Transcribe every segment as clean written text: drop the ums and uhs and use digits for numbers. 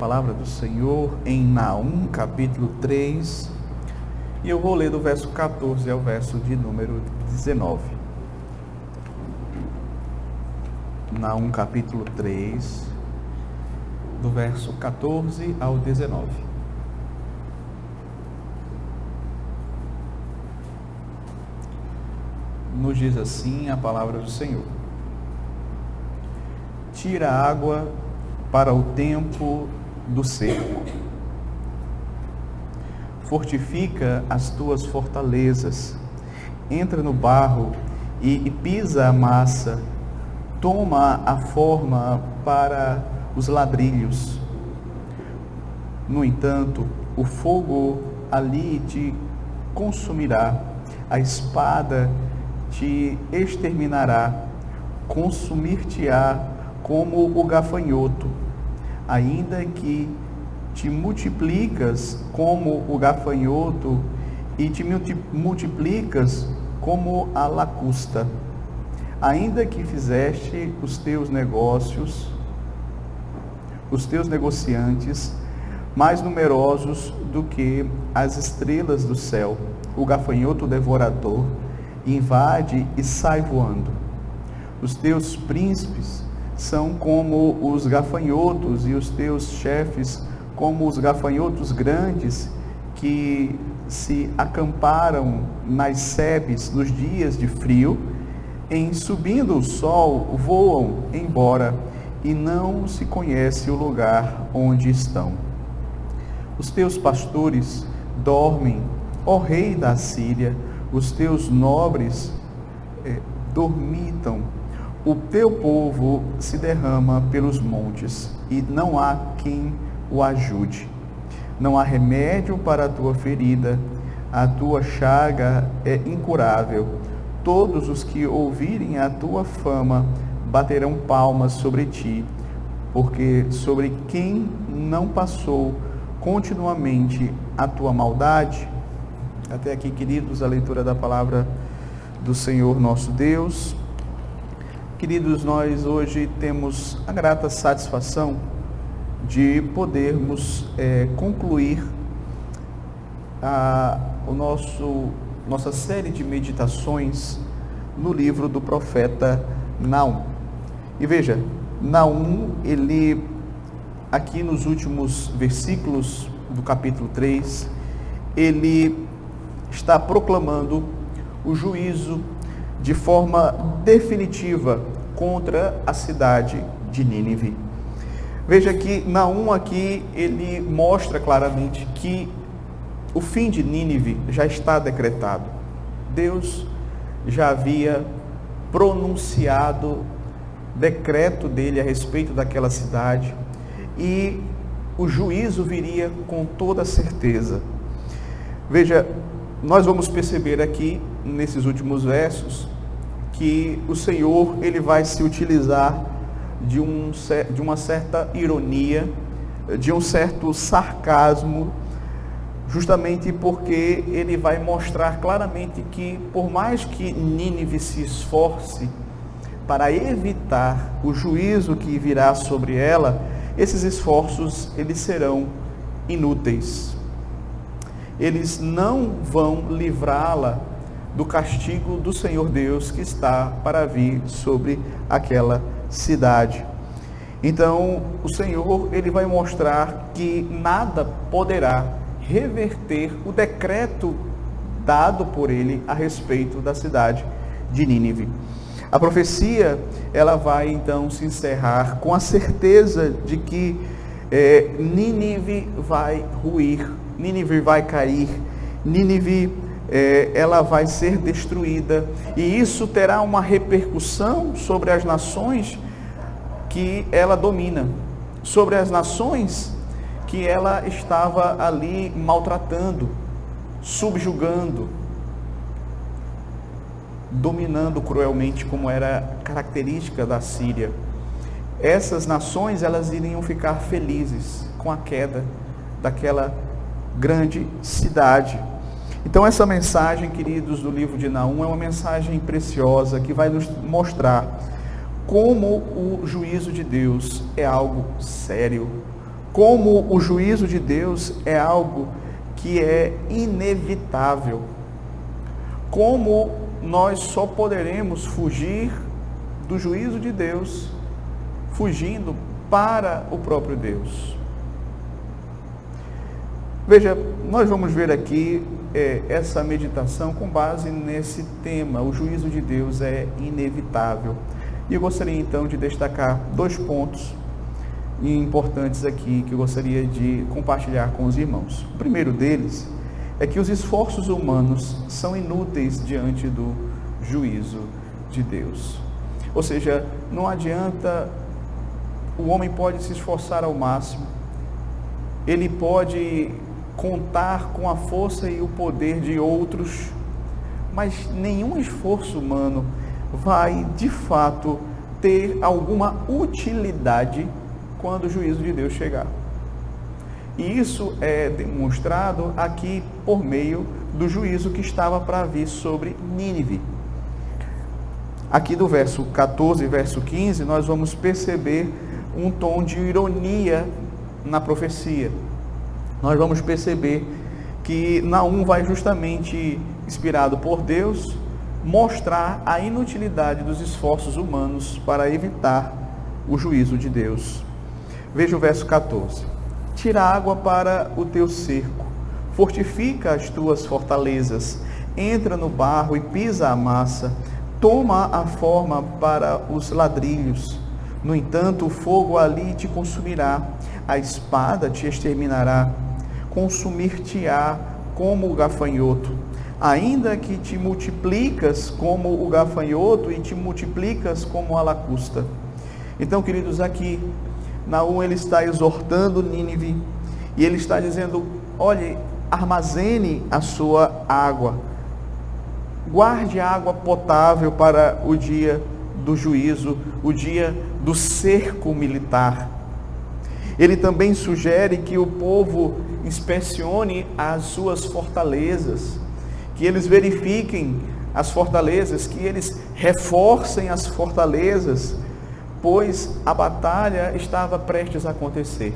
Palavra do Senhor em Naum, capítulo 3, e eu vou ler do verso 14 ao verso de número 19. Naum, capítulo 3, do verso 14 ao 19. Nos diz assim a palavra do Senhor: tira água para o tempo do cerco, fortifica as tuas fortalezas, entra no barro e pisa a massa, toma a forma para os ladrilhos. No entanto, o fogo ali te consumirá, a espada te exterminará, consumir-te-á como o gafanhoto. Ainda que te multiplicas como o gafanhoto e te multiplicas como a lacusta, ainda que fizeste os teus negócios, os teus negociantes mais numerosos do que as estrelas do céu, o gafanhoto devorador invade e sai voando. Os teus príncipes são como os gafanhotos e os teus chefes como os gafanhotos grandes que se acamparam nas sebes nos dias de frio, em subindo o sol voam embora e não se conhece o lugar onde estão. Os teus pastores dormem, ó rei da Síria, os teus nobres dormitam. O teu povo se derrama pelos montes e não há quem o ajude. Não há remédio para a tua ferida, a tua chaga é incurável. Todos os que ouvirem a tua fama baterão palmas sobre ti, porque sobre quem não passou continuamente a tua maldade. Até aqui, queridos, a leitura da palavra do Senhor nosso Deus. Queridos, nós hoje temos a grata satisfação de podermos concluir nossa série de meditações no livro do profeta Naum. E veja, Naum, ele, aqui nos últimos versículos do capítulo 3, ele está proclamando o juízo de forma definitiva contra a cidade de Nínive. Veja que Naum aqui, ele mostra claramente que o fim de Nínive já está decretado. Deus já havia pronunciado decreto dele a respeito daquela cidade e o juízo viria com toda certeza. Veja, nós vamos perceber aqui, nesses últimos versos, que o Senhor, ele vai se utilizar de uma certa ironia, de um certo sarcasmo, justamente porque ele vai mostrar claramente que, por mais que Nínive se esforce para evitar o juízo que virá sobre ela, esses esforços, eles serão inúteis. Eles não vão livrá-la do castigo do Senhor Deus que está para vir sobre aquela cidade. Então, o Senhor, ele vai mostrar que nada poderá reverter o decreto dado por ele a respeito da cidade de Nínive. A profecia, ela vai então se encerrar com a certeza de que Nínive vai ruir, Nínive vai cair, Nínive ela vai ser destruída, e isso terá uma repercussão sobre as nações que ela domina, sobre as nações que ela estava ali maltratando, subjugando, dominando cruelmente, como era característica da Síria. Essas nações, elas iriam ficar felizes com a queda daquela grande cidade. Então, essa mensagem, queridos, do livro de Naum é uma mensagem preciosa que vai nos mostrar como o juízo de Deus é algo sério, como o juízo de Deus é algo que é inevitável. Como nós só poderemos fugir do juízo de Deus fugindo para o próprio Deus. Veja, nós vamos ver aqui essa meditação com base nesse tema, o juízo de Deus é inevitável. E eu gostaria então de destacar 2 pontos importantes aqui que eu gostaria de compartilhar com os irmãos. O primeiro deles é que os esforços humanos são inúteis diante do juízo de Deus. Ou seja, não adianta, o homem pode se esforçar ao máximo, ele pode contar com a força e o poder de outros, mas nenhum esforço humano vai, de fato, ter alguma utilidade quando o juízo de Deus chegar. E isso é demonstrado aqui por meio do juízo que estava para vir sobre Nínive. Aqui do verso 14 e verso 15, nós vamos perceber um tom de ironia na profecia. Nós vamos perceber que Naum vai justamente, inspirado por Deus, mostrar a inutilidade dos esforços humanos para evitar o juízo de Deus. Veja o verso 14. Tira água para o teu cerco, fortifica as tuas fortalezas, entra no barro e pisa a massa, toma a forma para os ladrilhos. No entanto, o fogo ali te consumirá, a espada te exterminará, consumir-te-á como o gafanhoto. Ainda que te multiplicas como o gafanhoto e te multiplicas como a lacusta. Então, queridos, aqui Naum ele está exortando Nínive e ele está dizendo: olhe, armazene a sua água, guarde água potável para o dia do juízo, o dia do cerco militar. Ele também sugere que o povo inspecione as suas fortalezas, que eles verifiquem as fortalezas, que eles reforcem as fortalezas, pois a batalha estava prestes a acontecer.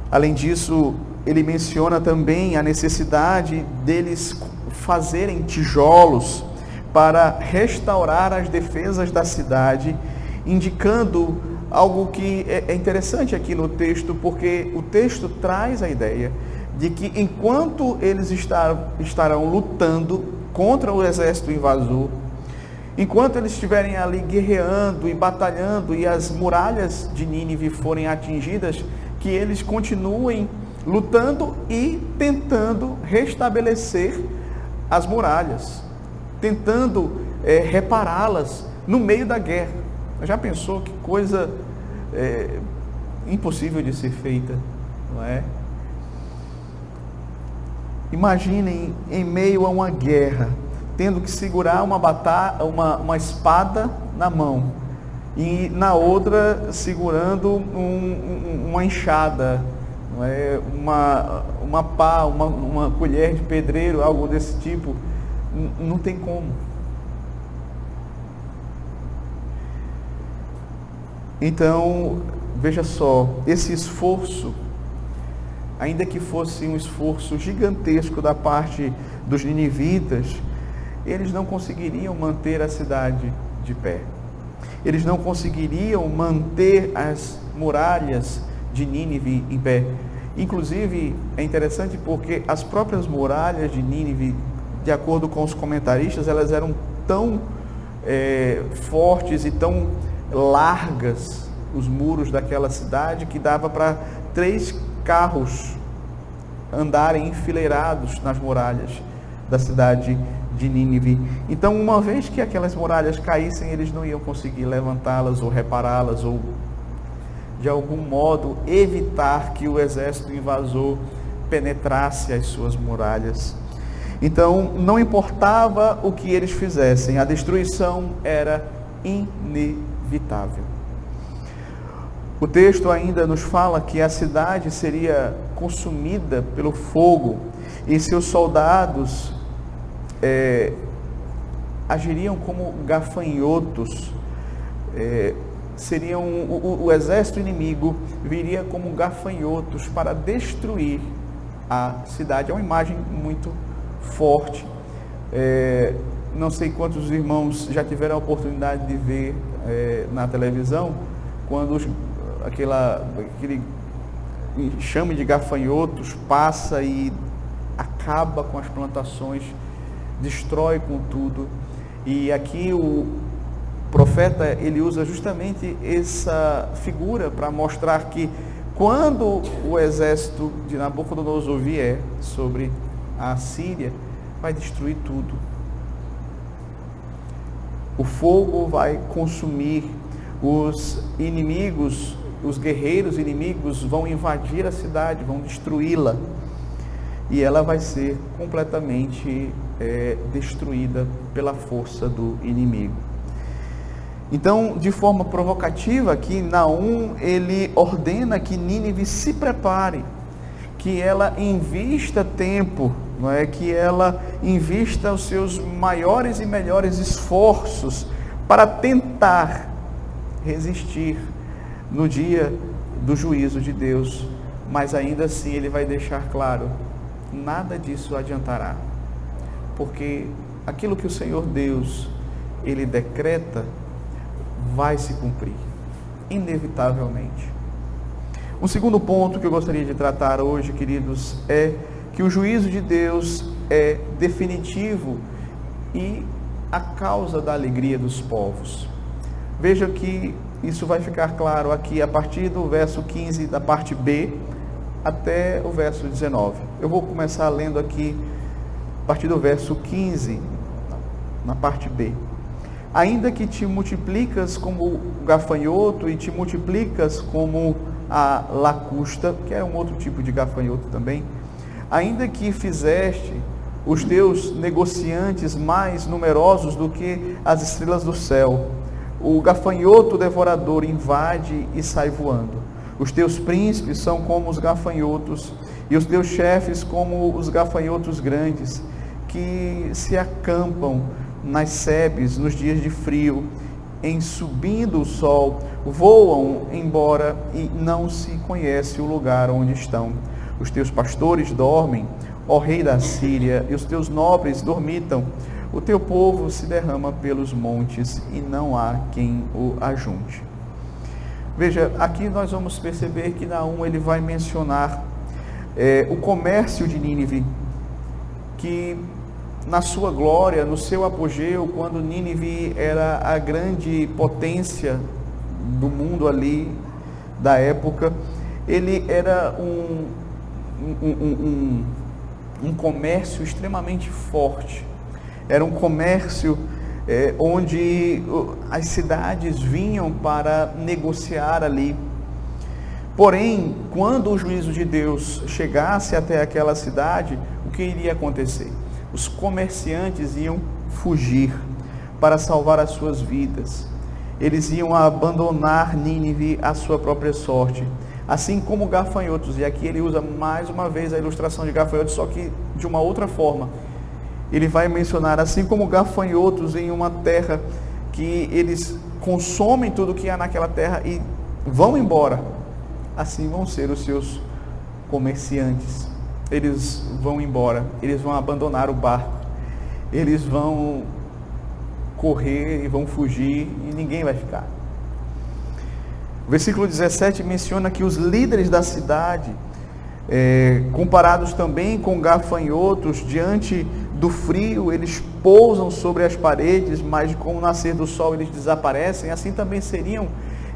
Além disso, ele menciona também a necessidade deles fazerem tijolos para restaurar as defesas da cidade, indicando algo que é interessante aqui no texto, porque o texto traz a ideia de que enquanto eles estarão lutando contra o exército invasor, enquanto eles estiverem ali guerreando e batalhando e as muralhas de Nínive forem atingidas, que eles continuem lutando e tentando restabelecer as muralhas, tentando repará-las no meio da guerra. Já pensou que coisa impossível de ser feita, não é? Imaginem em meio a uma guerra, tendo que segurar uma espada na mão e na outra segurando uma enxada, não é? uma pá, uma colher de pedreiro, algo desse tipo. Não tem como. Então, veja só, esse esforço, ainda que fosse um esforço gigantesco da parte dos ninivitas, eles não conseguiriam manter a cidade de pé. Eles não conseguiriam manter as muralhas de Nínive em pé. Inclusive, é interessante porque as próprias muralhas de Nínive, de acordo com os comentaristas, elas eram tão fortes e tão largas, os muros daquela cidade, que dava para 3 carros andarem enfileirados nas muralhas da cidade de Nínive. Então, uma vez que aquelas muralhas caíssem, eles não iam conseguir levantá-las ou repará-las ou de algum modo evitar que o exército invasor penetrasse as suas muralhas. Então, não importava o que eles fizessem, a destruição era inevitável. O texto ainda nos fala que a cidade seria consumida pelo fogo e seus soldados agiriam como gafanhotos, o exército inimigo viria como gafanhotos para destruir a cidade. É uma imagem muito forte. Não sei quantos irmãos já tiveram a oportunidade de ver na televisão, quando aquele enxame de gafanhotos passa e acaba com as plantações, destrói com tudo. E aqui o profeta, ele usa justamente essa figura para mostrar que quando o exército de Nabucodonosor vier sobre a Síria, vai destruir tudo. O fogo vai consumir, os inimigos, os guerreiros inimigos vão invadir a cidade, vão destruí-la, e ela vai ser completamente destruída pela força do inimigo. Então, de forma provocativa, aqui Naum, ele ordena que Nínive se prepare, que ela invista tempo, não é? Que ela invista os seus maiores e melhores esforços para tentar resistir no dia do juízo de Deus, mas ainda assim ele vai deixar claro, nada disso adiantará, porque aquilo que o Senhor Deus, ele decreta, vai se cumprir, inevitavelmente. Um segundo ponto que eu gostaria de tratar hoje, queridos, é que o juízo de Deus é definitivo e a causa da alegria dos povos. Veja que isso vai ficar claro aqui a partir do verso 15 da parte B até o verso 19. Eu vou começar lendo aqui a partir do verso 15, na parte B. Ainda que te multiplicas como o gafanhoto e te multiplicas como a lacusta, que é um outro tipo de gafanhoto também, ainda que fizeste os teus negociantes mais numerosos do que as estrelas do céu, o gafanhoto devorador invade e sai voando. Os teus príncipes são como os gafanhotos, e os teus chefes como os gafanhotos grandes, que se acampam nas sebes nos dias de frio, em subindo o sol, voam embora e não se conhece o lugar onde estão. Os teus pastores dormem, ó rei da Síria, e os teus nobres dormitam. O teu povo se derrama pelos montes e não há quem o ajunte. Veja, aqui nós vamos perceber que Naum, ele vai mencionar o comércio de Nínive, que na sua glória, no seu apogeu, quando Nínive era a grande potência do mundo ali, da época, ele era um comércio extremamente forte. Era um comércio onde as cidades vinham para negociar ali. Porém, quando o juízo de Deus chegasse até aquela cidade, o que iria acontecer? Os comerciantes iam fugir para salvar as suas vidas. Eles iam abandonar Nínive à sua própria sorte. Assim como gafanhotos, e aqui ele usa mais uma vez a ilustração de gafanhotos, só que de uma outra forma. Ele vai mencionar, assim como gafanhotos em uma terra que eles consomem tudo que há naquela terra e vão embora, assim vão ser os seus comerciantes. Eles vão embora, eles vão abandonar o barco, eles vão correr e vão fugir e ninguém vai ficar. O versículo 17 menciona que os líderes da cidade, comparados também com gafanhotos, diante do frio, eles pousam sobre as paredes, mas com o nascer do sol eles desaparecem. Assim também seriam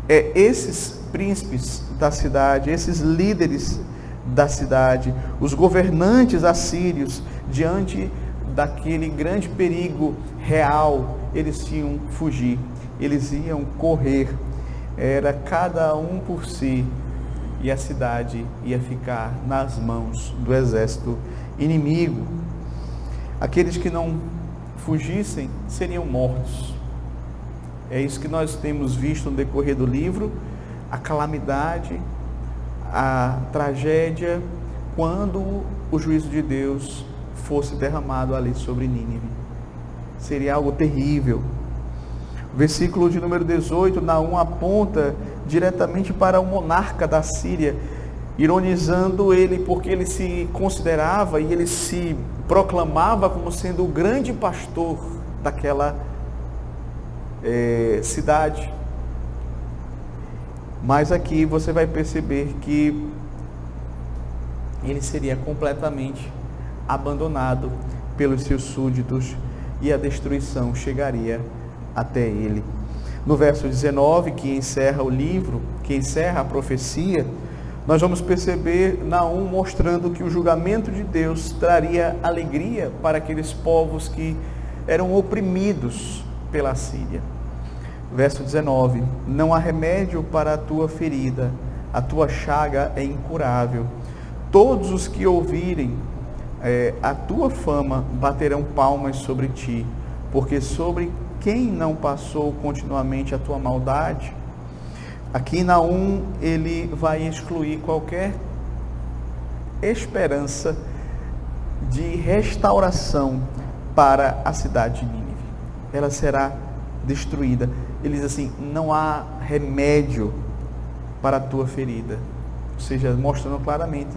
esses príncipes da cidade, esses líderes da cidade, os governantes assírios, diante daquele grande perigo real, eles iam fugir, eles iam correr. Era cada um por si, e a cidade ia ficar nas mãos do exército inimigo. Aqueles que não fugissem seriam mortos. É isso que nós temos visto no decorrer do livro, a calamidade, a tragédia, quando o juízo de Deus fosse derramado ali sobre Nínive. Seria algo terrível. Versículo de número 18, Naum aponta diretamente para o monarca da Síria, ironizando ele porque ele se considerava e ele se proclamava como sendo o grande pastor daquela cidade. Mas aqui você vai perceber que ele seria completamente abandonado pelos seus súditos e a destruição chegaria até ele. No verso 19, que encerra o livro, que encerra a profecia, nós vamos perceber Naum mostrando que o julgamento de Deus traria alegria para aqueles povos que eram oprimidos pela Síria. Verso 19, não há remédio para a tua ferida, a tua chaga é incurável. Todos os que ouvirem a tua fama baterão palmas sobre ti, porque sobre quem não passou continuamente a tua maldade? Aqui Naum, ele vai excluir qualquer esperança de restauração para a cidade de Nínive. Ela será destruída. Ele diz assim, não há remédio para a tua ferida. Ou seja, mostrando claramente,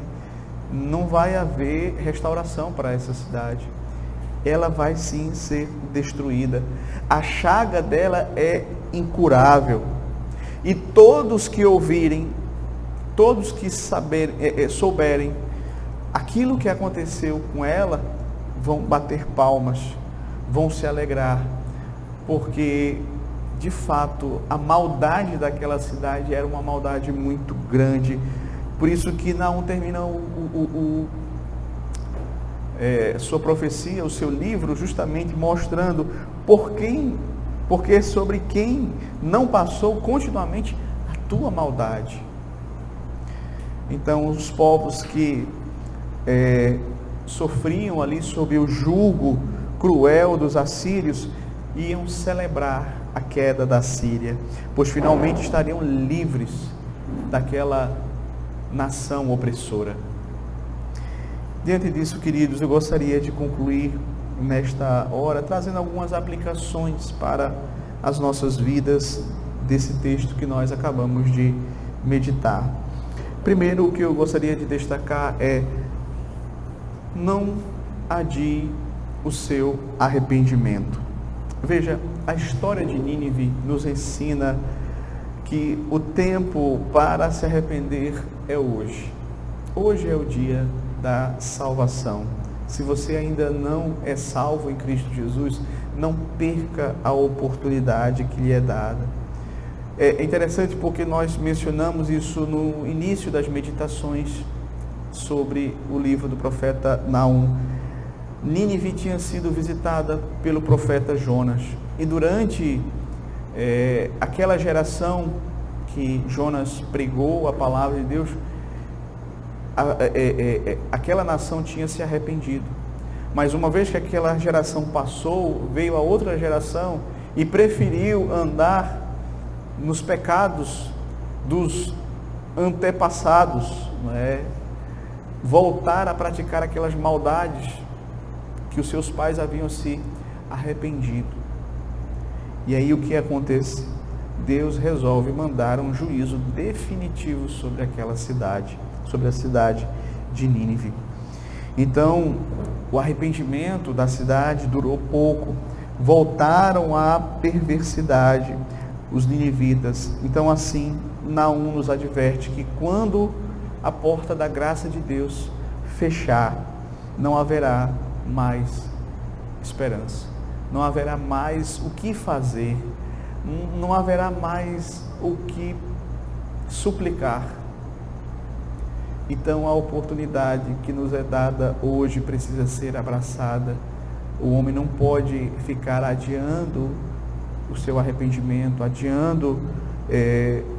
não vai haver restauração para essa cidade. Ela vai sim ser destruída. A chaga dela é incurável. E todos que ouvirem, todos que souberem aquilo que aconteceu com ela, vão bater palmas, vão se alegrar, porque de fato a maldade daquela cidade era uma maldade muito grande. Por isso que Naum termina sua profecia, o seu livro, justamente mostrando porque sobre quem não passou continuamente a tua maldade. Então, os povos que sofriam ali sob o jugo cruel dos assírios iam celebrar a queda da Síria, pois finalmente estariam livres daquela nação opressora. Diante disso, queridos, eu gostaria de concluir nesta hora trazendo algumas aplicações para as nossas vidas desse texto que nós acabamos de meditar. Primeiro, o que eu gostaria de destacar é: não adie o seu arrependimento. Veja, a história de Nínive nos ensina que o tempo para se arrepender é hoje. Hoje é o dia da salvação. Se você ainda não é salvo em Cristo Jesus, não perca a oportunidade que lhe é dada. É interessante porque nós mencionamos isso no início das meditações sobre o livro do profeta Naum. Nínive tinha sido visitada pelo profeta Jonas, e durante aquela geração que Jonas pregou a palavra de Deus, aquela nação tinha se arrependido. Mas uma vez que aquela geração passou, veio a outra geração e preferiu andar nos pecados dos antepassados, não é? Voltar a praticar aquelas maldades que os seus pais haviam se arrependido. E aí o que acontece? Deus resolve mandar um juízo definitivo sobre aquela cidade, sobre a cidade de Nínive. Então, o arrependimento da cidade durou pouco, voltaram à perversidade os ninivitas. Então, assim, Naum nos adverte que quando a porta da graça de Deus fechar, não haverá mais esperança, não haverá mais o que fazer, não haverá mais o que suplicar. Então a oportunidade que nos é dada hoje precisa ser abraçada. O homem não pode ficar adiando o seu arrependimento, adiando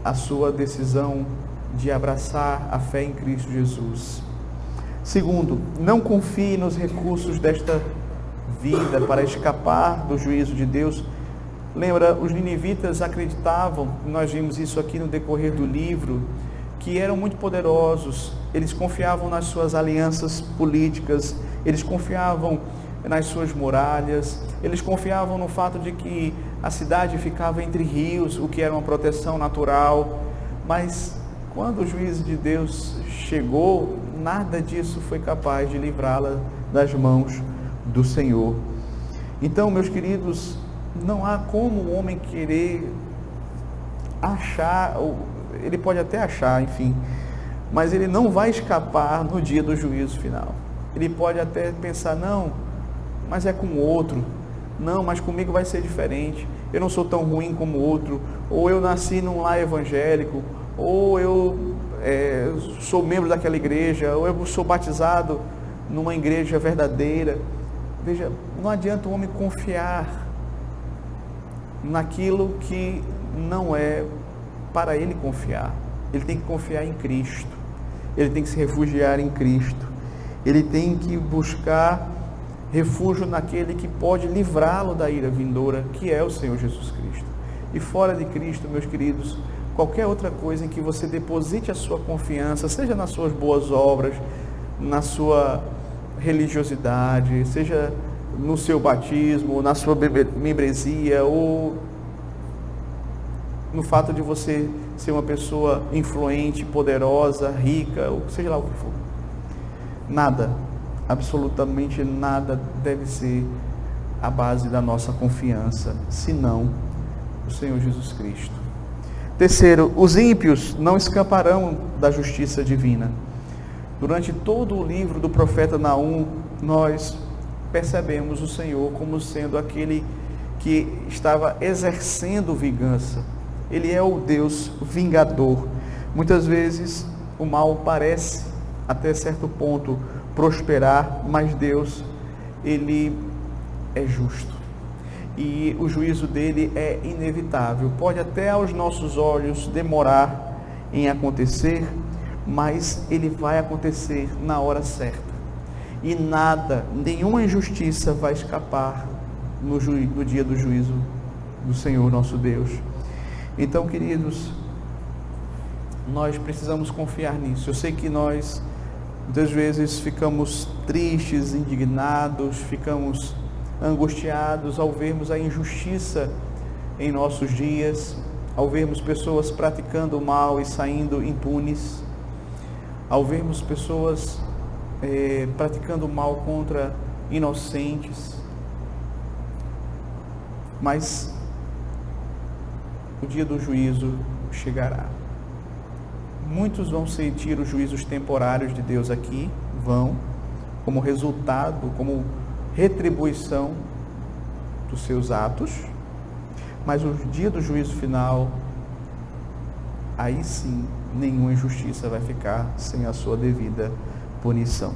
a sua decisão de abraçar a fé em Cristo Jesus. Segundo, não confie nos recursos desta vida para escapar do juízo de Deus. Lembra, os ninivitas acreditavam, nós vimos isso aqui no decorrer do livro, que eram muito poderosos. Eles confiavam nas suas alianças políticas, eles confiavam nas suas muralhas, eles confiavam no fato de que a cidade ficava entre rios, o que era uma proteção natural, mas quando o juízo de Deus chegou, nada disso foi capaz de livrá-la das mãos do Senhor. Então, meus queridos, não há como o homem querer achar, ele pode até achar, enfim, mas ele não vai escapar no dia do juízo final. Ele pode até pensar, não, mas é com o outro, não, mas comigo vai ser diferente, eu não sou tão ruim como o outro, ou eu nasci num lar evangélico, ou eu sou membro daquela igreja, ou eu sou batizado numa igreja verdadeira. Veja, não adianta o homem confiar naquilo que não é para ele confiar. Ele tem que confiar em Cristo, ele tem que se refugiar em Cristo, ele tem que buscar refúgio naquele que pode livrá-lo da ira vindoura, que é o Senhor Jesus Cristo. E fora de Cristo, meus queridos, qualquer outra coisa em que você deposite a sua confiança, seja nas suas boas obras, na sua religiosidade, seja no seu batismo, na sua membresia, ou no fato de você ser uma pessoa influente, poderosa, rica, ou seja lá o que for. Nada, absolutamente nada deve ser a base da nossa confiança, senão o Senhor Jesus Cristo. Terceiro, os ímpios não escaparão da justiça divina. Durante todo o livro do profeta Naum, nós percebemos o Senhor como sendo aquele que estava exercendo vingança. Ele é o Deus vingador. Muitas vezes o mal parece, até certo ponto, prosperar, mas Deus, Ele é justo. E o juízo dele é inevitável. Pode até aos nossos olhos demorar em acontecer, mas ele vai acontecer na hora certa. E nada, nenhuma injustiça vai escapar no dia do juízo do Senhor nosso Deus. Então, queridos, nós precisamos confiar nisso. Eu sei que nós, muitas vezes, ficamos tristes, indignados, ficamos angustiados ao vermos a injustiça em nossos dias, ao vermos pessoas praticando o mal e saindo impunes, ao vermos pessoas praticando mal contra inocentes. Mas o dia do juízo chegará. Muitos vão sentir os juízos temporários de Deus aqui, vão, como resultado, como retribuição dos seus atos, mas o dia do juízo final, aí sim, nenhuma injustiça vai ficar sem a sua devida punição.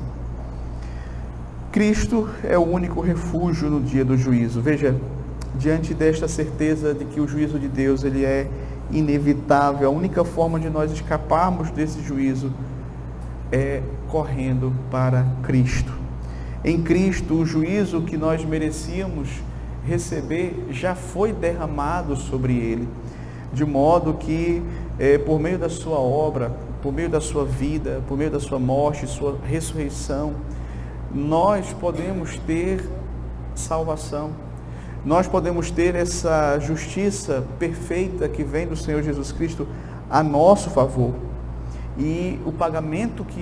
Cristo é o único refúgio no dia do juízo. Veja, diante desta certeza de que o juízo de Deus ele é inevitável, a única forma de nós escaparmos desse juízo é correndo para Cristo. Em Cristo, o juízo que nós merecíamos receber já foi derramado sobre ele, de modo que por meio da sua obra, por meio da sua vida, por meio da sua morte, sua ressurreição, nós podemos ter salvação. Nós podemos ter essa justiça perfeita que vem do Senhor Jesus Cristo a nosso favor. E o pagamento que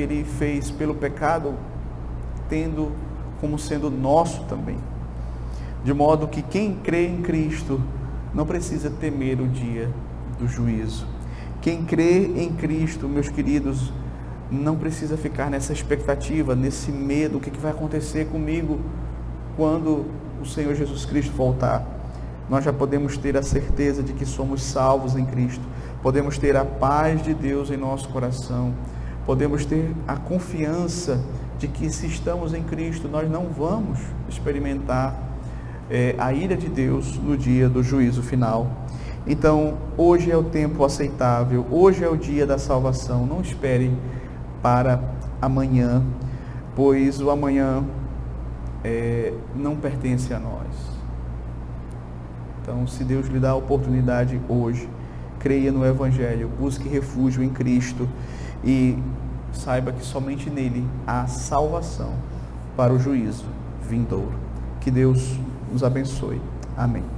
ele fez pelo pecado, tendo como sendo nosso também. De modo que quem crê em Cristo não precisa temer o dia do juízo. Quem crê em Cristo, meus queridos, não precisa ficar nessa expectativa, nesse medo, o que vai acontecer comigo quando o Senhor Jesus Cristo voltar. Nós já podemos ter a certeza de que somos salvos em Cristo, podemos ter a paz de Deus em nosso coração, podemos ter a confiança de que se estamos em Cristo, nós não vamos experimentar a ira de Deus no dia do juízo final. Então, hoje é o tempo aceitável, hoje é o dia da salvação. Não espere para amanhã, pois o amanhã não pertence a nós. Então, se Deus lhe dá a oportunidade hoje, creia no Evangelho, busque refúgio em Cristo e saiba que somente nele há salvação para o juízo vindouro. Que Deus nos abençoe. Amém.